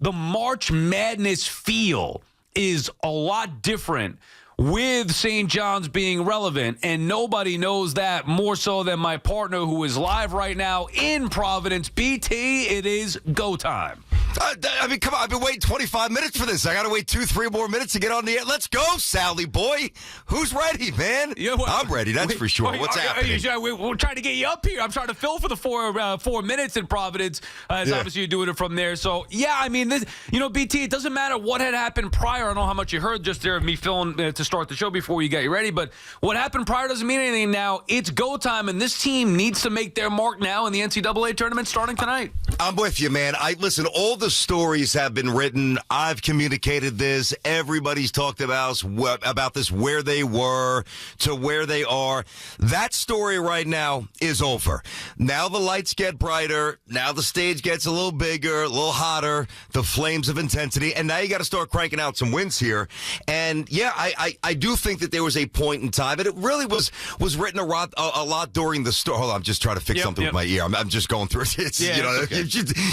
the March Madness feel is a lot different with St. John's being relevant, and nobody knows that more so than my partner who is live right now in Providence. BT, it is go time. I mean, come on. I've been waiting 25 minutes for this. I got to wait 2-3 more minutes to get on the air. Let's go, Sally boy. Who's ready, man? Yeah, well, I'm ready, that's for sure. What's happening? We're trying to get you up here. I'm trying to fill for the 4 minutes in Providence. Obviously, you're doing it from there. So, yeah, I mean, this, BT, it doesn't matter what had happened prior. I don't know how much you heard just there of me filling to start the show before we got you ready. But what happened prior doesn't mean anything now. It's go time, and this team needs to make their mark now in the NCAA tournament starting tonight. I'm with you, man. Listen, all the stories have been written. I've communicated this. Everybody's talked about this, where they were to where they are. That story right now is over. Now the lights get brighter. Now the stage gets a little bigger, a little hotter, the flames of intensity. And now you got to start cranking out some wins here. And, yeah, I do think that there was a point in time, and it really was written a lot during the story. Hold on, I'm just trying to fix something with my ear. I'm just going through it. It's, okay.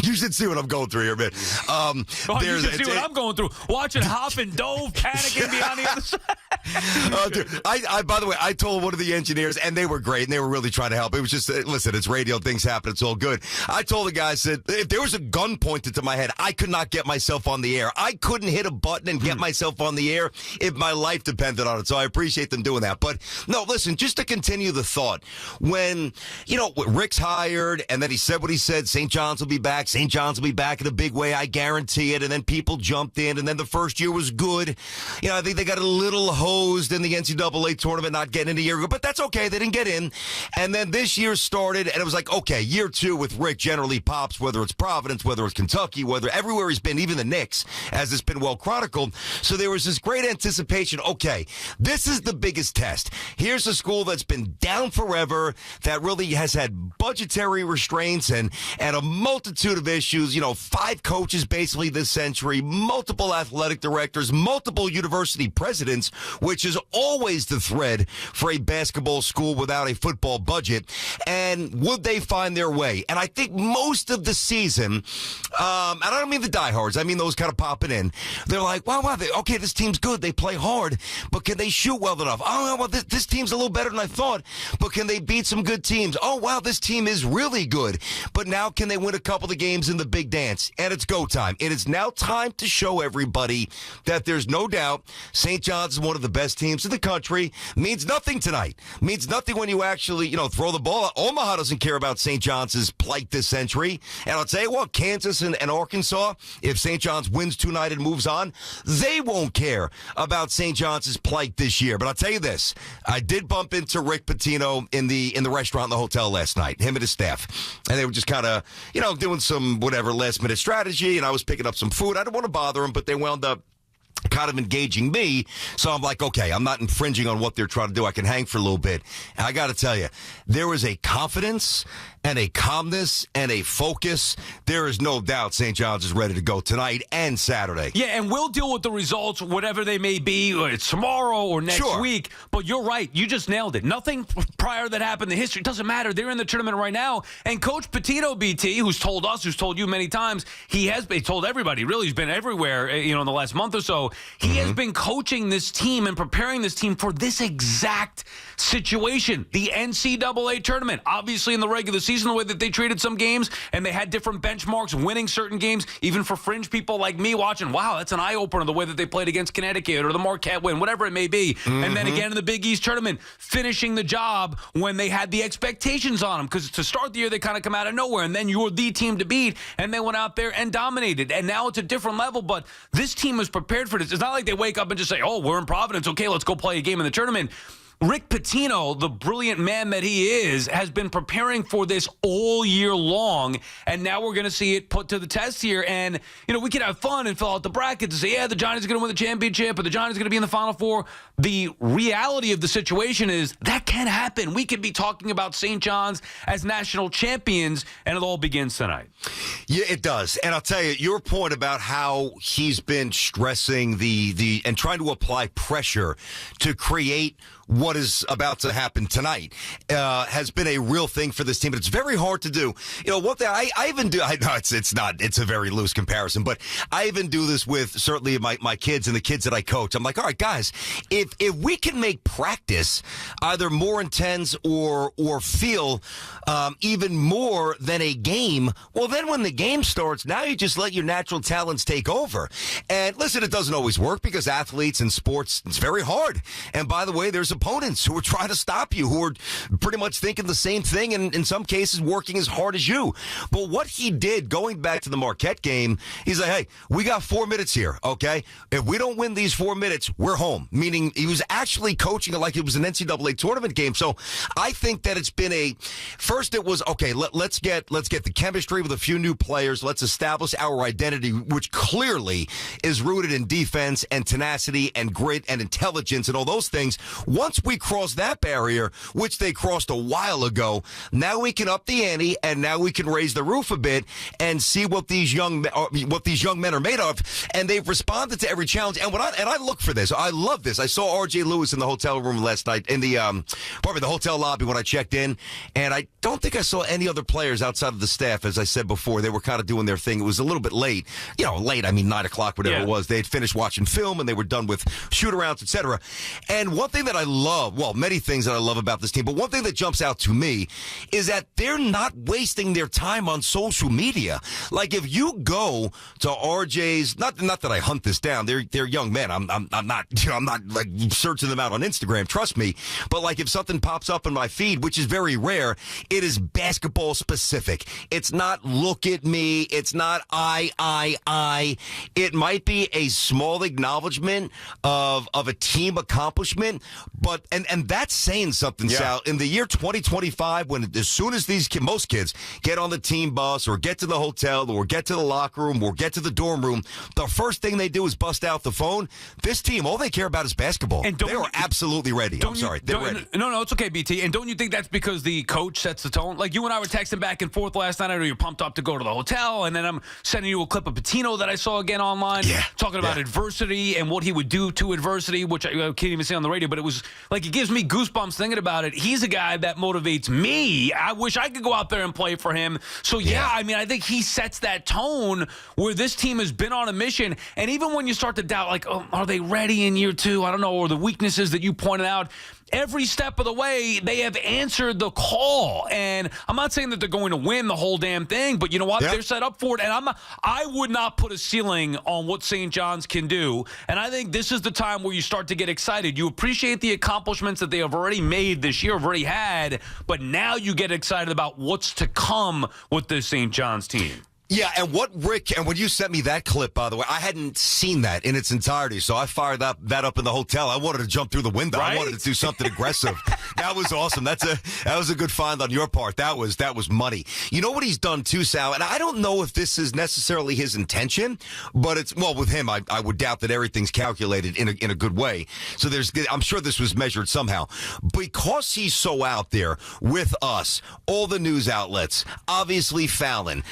You should see what I'm going through here, man. You should see what I'm going through. Watching Hop and Dove panicking behind the other side. Dude, by the way, I told one of the engineers, and they were great, and they were really trying to help. It was just, listen, it's radio, things happen, it's all good. I told the guy, I said, if there was a gun pointed to my head, I could not get myself on the air. I couldn't hit a button and get myself on the air if my life depended on it. So I appreciate them doing that. But no, listen, just to continue the thought, when, Rick's hired, and then he said what he said, St. John's will be back. St. John's will be back in a big way. I guarantee it. And then people jumped in, and then the first year was good. I think they got a little hosed in the NCAA tournament, not getting into year, but that's okay. They didn't get in. And then this year started, and it was like, okay, year two with Rick generally pops, whether it's Providence, whether it's Kentucky, whether everywhere he's been, even the Knicks, as it's been well chronicled. So there was this great anticipation. Okay, this is the biggest test. Here's a school that's been down forever, that really has had budgetary restraints and a multitude of issues. 5 coaches basically this century, multiple athletic directors, multiple university presidents, which is always the thread for a basketball school without a football budget. And would they find their way? And I think most of the season, and I don't mean the diehards, I mean those kind of popping in. They're like, wow, okay, this team's good. They play hard, but can they shoot well enough? Oh, well, this team's a little better than I thought, but can they beat some good teams? Oh, wow, this team is really good, but now can they win a couple of games in the big dance? And it's go time. It is now time to show everybody that there's no doubt St. John's is one of the best teams in the country. Means nothing tonight. Means nothing when you actually, throw the ball. Omaha doesn't care about St. John's plight this century. And I'll tell you what, Kansas and Arkansas, if St. John's wins tonight and moves on, they won't care about St. John's plight this year. But I'll tell you this, I did bump into Rick Pitino in the restaurant in the hotel last night, him and his staff. And they were just kind of, doing some whatever last-minute strategy, and I was picking up some food. I didn't want to bother them, but they wound up kind of engaging me. So I'm like, okay, I'm not infringing on what they're trying to do. I can hang for a little bit. And I got to tell you, there was a confidence and a calmness and a focus. There is no doubt St. John's is ready to go tonight and Saturday. Yeah, and we'll deal with the results, whatever they may be, or it's tomorrow or next week. But you're right. You just nailed it. Nothing prior that happened in history. It doesn't matter. They're in the tournament right now. And Coach Pitino, BT, who's told us, who's told you many times, he told everybody, really, he's been everywhere, in the last month or so. He has been coaching this team and preparing this team for this exact situation, the NCAA tournament. Obviously, in the regular season, the way that they treated some games, and they had different benchmarks, winning certain games, even for fringe people like me watching, wow, that's an eye-opener, the way that they played against Connecticut or the Marquette win, whatever it may be. And then again in the Big East tournament, finishing the job when they had the expectations on them, because to start the year, they kind of come out of nowhere, and then you're the team to beat, and they went out there and dominated. And now it's a different level, but this team is prepared for this. It's not like they wake up and just say, oh, we're in Providence, okay, let's go play a game in the tournament. Rick Pitino, the brilliant man that he is, has been preparing for this all year long, and now we're going to see it put to the test here. And, we can have fun and fill out the brackets and say, yeah, the Giants are going to win the championship, or the Giants are going to be in the Final Four. The reality of the situation is that can happen. We could be talking about St. John's as national champions, and it all begins tonight. Yeah, it does. And I'll tell you, your point about how he's been stressing and trying to apply pressure to create what is about to happen tonight has been a real thing for this team. But it's very hard to do. You know, what I even do, I know it's a very loose comparison, but I even do this with certainly my kids and the kids that I coach. I'm like, all right, guys, if we can make practice either more intense or feel even more than a game, well, then when the game starts, now you just let your natural talents take over. And listen, it doesn't always work because athletes and sports, it's very hard. And by the way, there's opponents who are trying to stop you, who are pretty much thinking the same thing, and in some cases working as hard as you. But what he did, going back to the Marquette game, he's like, hey, we got 4 minutes here, okay? If we don't win these 4 minutes, we're home. Meaning he was actually coaching it like it was an NCAA tournament game. So I think that it's been first it was, okay, let's get the chemistry with a few new players. Let's establish our identity, which clearly is rooted in defense and tenacity and grit and intelligence and all those things. Once we cross that barrier, which they crossed a while ago, now we can up the ante and now we can raise the roof a bit and see what these young men are made of. And they've responded to every challenge. And I look for this. I love this. I saw R.J. Lewis in the hotel room last night in the hotel lobby when I checked in, and I don't think I saw any other players outside of the staff. As I said before, they were kind of doing their thing. It was a little bit late. You know, late, I mean 9 o'clock, whatever it was. They had finished watching film, and they were done with shoot-arounds, etc. And one thing that I love, well, many things that I love about this team, but one thing that jumps out to me is that they're not wasting their time on social media. Like, if you go to RJ's, not that I hunt this down, they're young men. I'm not like searching them out on Instagram, trust me. But like, if something pops up in my feed, which is very rare, it is basketball specific. It's not look at me. It's not I. It might be a small acknowledgement of a team accomplishment, but and that's saying something, Sal. In the year 2025, when as soon as most kids get on the team bus or get to the hotel or get to the locker room or get to the dorm room, the first thing they do is bust out the phone. This team, all they care about is basketball. And they are absolutely ready. I'm sorry. They're ready. No, it's okay, BT. And don't you think that's because the coach sets the tone? Like, you and I were texting back and forth last night. I know you're pumped up to go to the hotel, and then I'm sending you a clip of Pitino that I saw again online, talking about adversity and what he would do to adversity, which I can't even say on the radio, but it was like, it gives me goosebumps thinking about it. He's a guy that motivates me. I wish I could go out there and play for him. So, I mean, I think he sets that tone where this team has been on a mission. And even when you start to doubt, like, oh, are they ready in year 2? I don't know, or the weaknesses that you pointed out, every step of the way, they have answered the call. And I'm not saying that they're going to win the whole damn thing, but you know what? They're set up for it. And I would not put a ceiling on what St. John's can do. And I think this is the time where you start to get excited. You appreciate the accomplishments that they have already made this year, have already had, but now you get excited about what's to come with this St. John's team. Yeah, and when you sent me that clip, by the way, I hadn't seen that in its entirety, so I fired that up in the hotel. I wanted to jump through the window. Right? I wanted to do something aggressive. That was awesome. That was a good find on your part. That was money. You know what he's done too, Sal, and I don't know if this is necessarily his intention, but with him, I would doubt that everything's calculated in a good way. So I'm sure this was measured somehow. Because he's so out there with us, all the news outlets, obviously Fallon,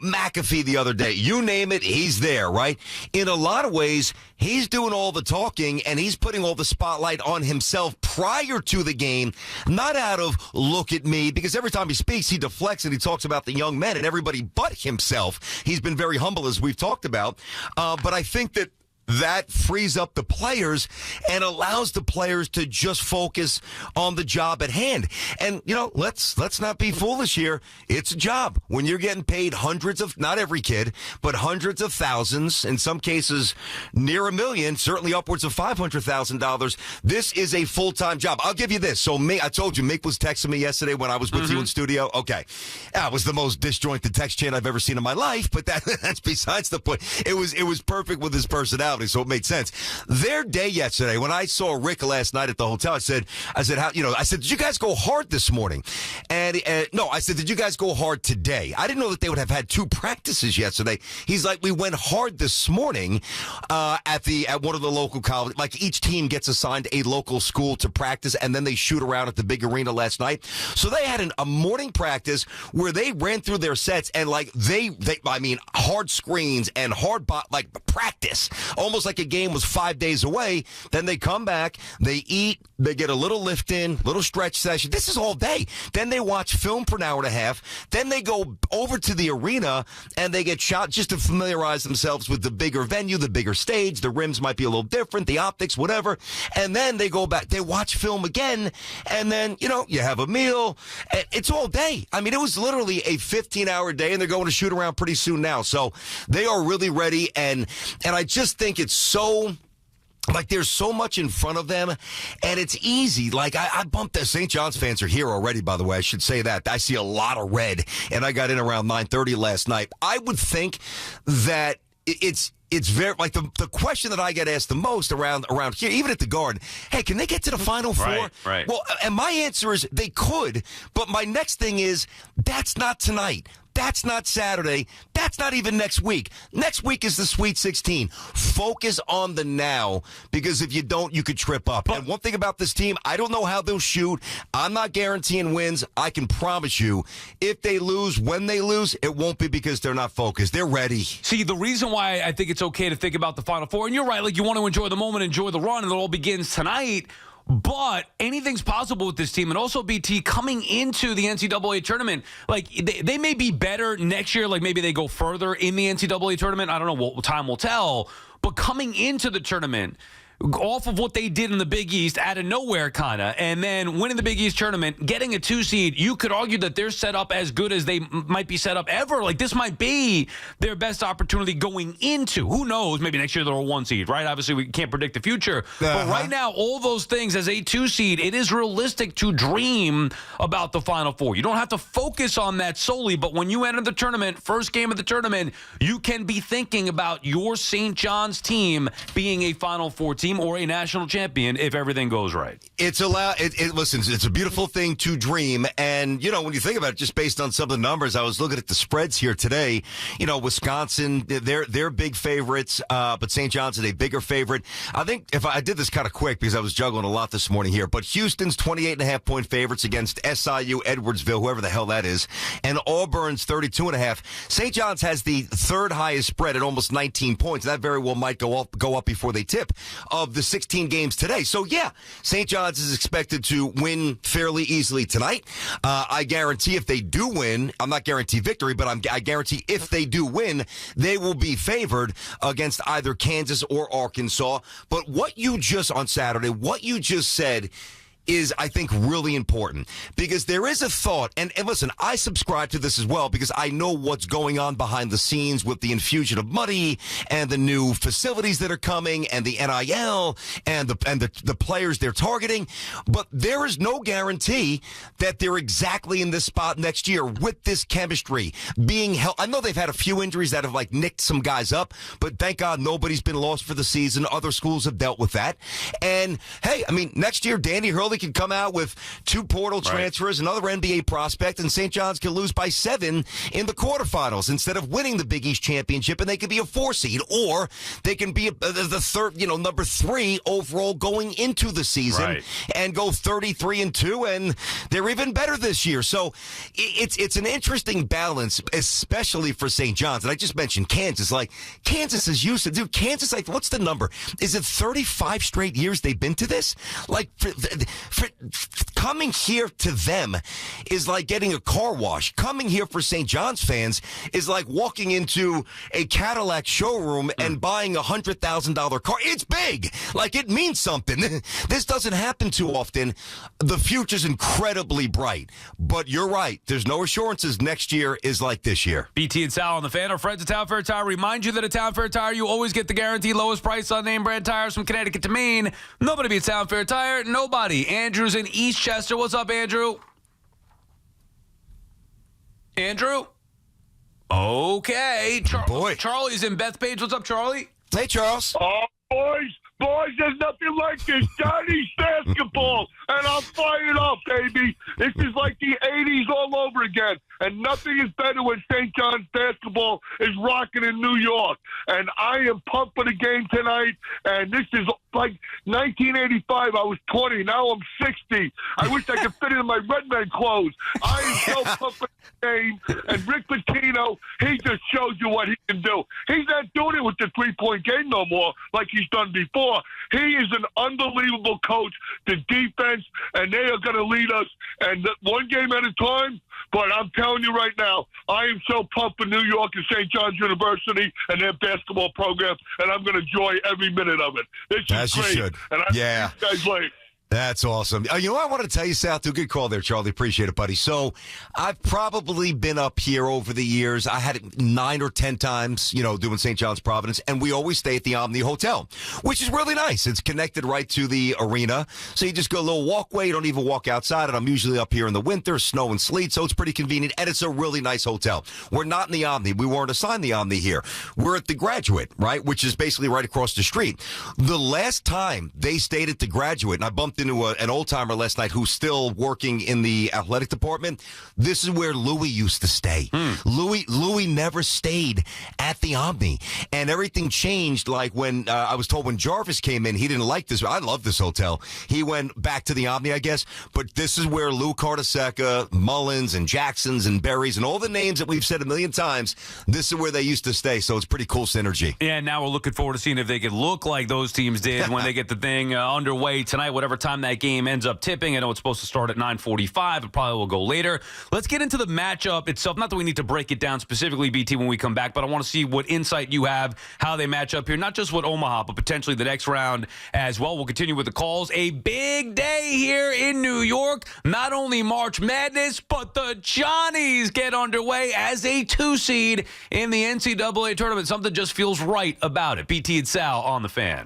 McAfee the other day, you name it, he's there, right? In a lot of ways, he's doing all the talking and he's putting all the spotlight on himself prior to the game, not out of look at me, because every time he speaks, he deflects and he talks about the young men and everybody but himself. He's been very humble, as we've talked about. But I think that frees up the players and allows the players to just focus on the job at hand. And, let's not be foolish here. It's a job. When you're getting paid hundreds of, not every kid, but hundreds of thousands, in some cases near $1 million, certainly upwards of $500,000, this is a full-time job. I'll give you this. So I told you, Mick was texting me yesterday when I was with you in studio. Okay. That was the most disjointed text chain I've ever seen in my life, but that's besides the point. It was perfect with his personality. So it made sense. Their day yesterday, when I saw Rick last night at the hotel, I said, did you guys go hard this morning? And no, I said, did you guys go hard today? I didn't know that they would have had 2 practices yesterday. He's like, we went hard this morning at one of the local colleges. Like, each team gets assigned a local school to practice, and then they shoot around at the big arena last night. So they had a morning practice where they ran through their sets and hard screens and practice. Almost like a game was 5 days away. Then they come back, they eat, They get a little lift in, little stretch session. This is all day. Then they watch film for an hour and a half. Then they go over to the arena and they get shot just to familiarize themselves with the bigger venue, the bigger stage. The rims might be a little different, the optics, whatever. And then they go back. They watch film again. And then, you have a meal. It's all day. I mean, it was literally a 15-hour day, and they're going to shoot around pretty soon now. So they are really ready. And I just think it's so... Like, there's so much in front of them, and it's easy. Like, I bumped the St. John's fans are here already, by the way. I should say that. I see a lot of red, and I got in around 9:30 last night. I would think that it's very, like, the question that I get asked the most around here, even at the Garden, hey, can they get to the Final Four? Right. Well, and my answer is they could, but my next thing is that's not tonight. That's not Saturday. That's not even next week. Next week is the Sweet 16. Focus on the now, because if you don't, you could trip up. And one thing about this team, I don't know how they'll shoot. I'm not guaranteeing wins. I can promise you, if they lose, when they lose, it won't be because they're not focused. They're ready. See, the reason why I think it's okay to think about the Final Four, and you're right, like, you want to enjoy the moment, enjoy the run, and it all begins tonight. But anything's possible with this team. And also, BT, coming into the NCAA tournament, like, they may be better next year. Like, maybe they go further in the NCAA tournament. I don't know. What time will tell. But coming into the tournament, off of what they did in the Big East, out of nowhere, kind of, and then winning the Big East tournament, getting a 2 seed, you could argue that they're set up as good as they might be set up ever. Like, this might be their best opportunity going into, who knows, maybe next year they're a 1 seed, right? Obviously, we can't predict the future. But right now, all those things as a 2 seed, it is realistic to dream about the Final Four. You don't have to focus on that solely, but when you enter the tournament, first game of the tournament, you can be thinking about your St. John's team being a Final Four team or a national champion if everything goes right. Listen, it's a beautiful thing to dream. And, when you think about it, just based on some of the numbers, I was looking at the spreads here today. Wisconsin, they're big favorites, but St. John's is a bigger favorite. I think if I did this kind of quick because I was juggling a lot this morning here, but Houston's 28.5-point favorites against SIU, Edwardsville, whoever the hell that is, and Auburn's 32.5. St. John's has the third highest spread at almost 19 points. That very well might go up before they tip of the 16 games today. So, yeah, St. John's is expected to win fairly easily tonight. I guarantee if they do win, I'm not guarantee victory, but I guarantee if they do win, they will be favored against either Kansas or Arkansas. But what you just said is, I think, really important, because there is a thought, and listen, I subscribe to this as well, because I know what's going on behind the scenes with the infusion of money and the new facilities that are coming and the NIL and the players they're targeting. But there is no guarantee that they're exactly in this spot next year with this chemistry being held. I know they've had a few injuries that have nicked some guys up, but thank God nobody's been lost for the season. Other schools have dealt with that. And hey, I mean, next year, Danny Hurley can come out with 2 portal transfers, another NBA prospect, and St. John's can lose by 7 in the quarterfinals instead of winning the Big East championship, and they could be a 4 seed, or they can be the third, number 3 overall going into the season and go 33-2, and they're even better this year. So it's an interesting balance, especially for St. John's. And I just mentioned Kansas. Like, Kansas is used to, dude, Kansas, like, what's the number? Is it 35 straight years they've been to this? Like, for coming here to them is like getting a car wash. Coming here for St. John's fans is like walking into a Cadillac showroom and buying a $100,000 car. It's big. Like, it means something. This doesn't happen too often. The future's incredibly bright. But you're right. There's no assurances next year is like this year. BT and Sal on the Fan. Our friends at Town Fair Tire remind you that at Town Fair Tire, you always get the guaranteed lowest price on name brand tires from Connecticut to Maine. Nobody beats Town Fair Tire. Nobody. Andrew's in Eastchester. What's up, Andrew? Andrew? Okay. Charlie's in Bethpage. What's up, Charlie? Hey, Charles. Oh, boys, there's nothing like this. Johnny's basketball, and I'm fired up, baby. This is like the 80s all over again, and nothing is better when St. John's basketball is rocking in New York. And I am pumped for the game tonight, and this is like 1985. I was 20. Now I'm 60. I wish I could fit into my Redman clothes. I am so pumped for the game. And Rick Pitino, he just shows you what he can do. He's not doing it with the three-point game no more like he's done before. He is an unbelievable coach. The defense, and they are going to lead us, and one game at a time. But I'm telling you right now, I am so pumped for New York and St. John's University and their basketball program, and I'm going to enjoy every minute of it. This As is you great. should. And I Yeah. you guys later. That's awesome. You know what I want to tell you, Sal? Good call there, Charlie. Appreciate it, buddy. So I've probably been up here over the years. I had it 9 or 10 times, doing St. John's Providence, and we always stay at the Omni Hotel, which is really nice. It's connected right to the arena. So you just go a little walkway. You don't even walk outside. And I'm usually up here in the winter, snow and sleet, so it's pretty convenient. And it's a really nice hotel. We're not in the Omni. We weren't assigned the Omni here. We're at the Graduate, right, which is basically right across the street. The last time they stayed at the Graduate, and I bumped into an old-timer last night who's still working in the athletic department. This is where Louis used to stay. Louis never stayed at the Omni, and everything changed. Like when I was told when Jarvis came in, he didn't like this. I love this hotel. He went back to the Omni, I guess. But this is where Lou Cartasecca, Mullins, and Jacksons, and Berries, and all the names that we've said a million times. This is where they used to stay. So it's pretty cool synergy. Yeah, now we're looking forward to seeing if they could look like those teams did when they get the thing underway tonight, whatever time that game ends up tipping. I know it's supposed to start at 9:45. It probably will go later. Let's get into the matchup itself. Not that we need to break it down specifically, BT, when we come back, but I want to see what insight you have, how they match up here. Not just with Omaha, but potentially the next round as well. We'll continue with the calls. A big day here in New York. Not only March Madness, but the Johnnies get underway as a 2 seed in the NCAA tournament. Something just feels right about it. BT and Sal on the Fan.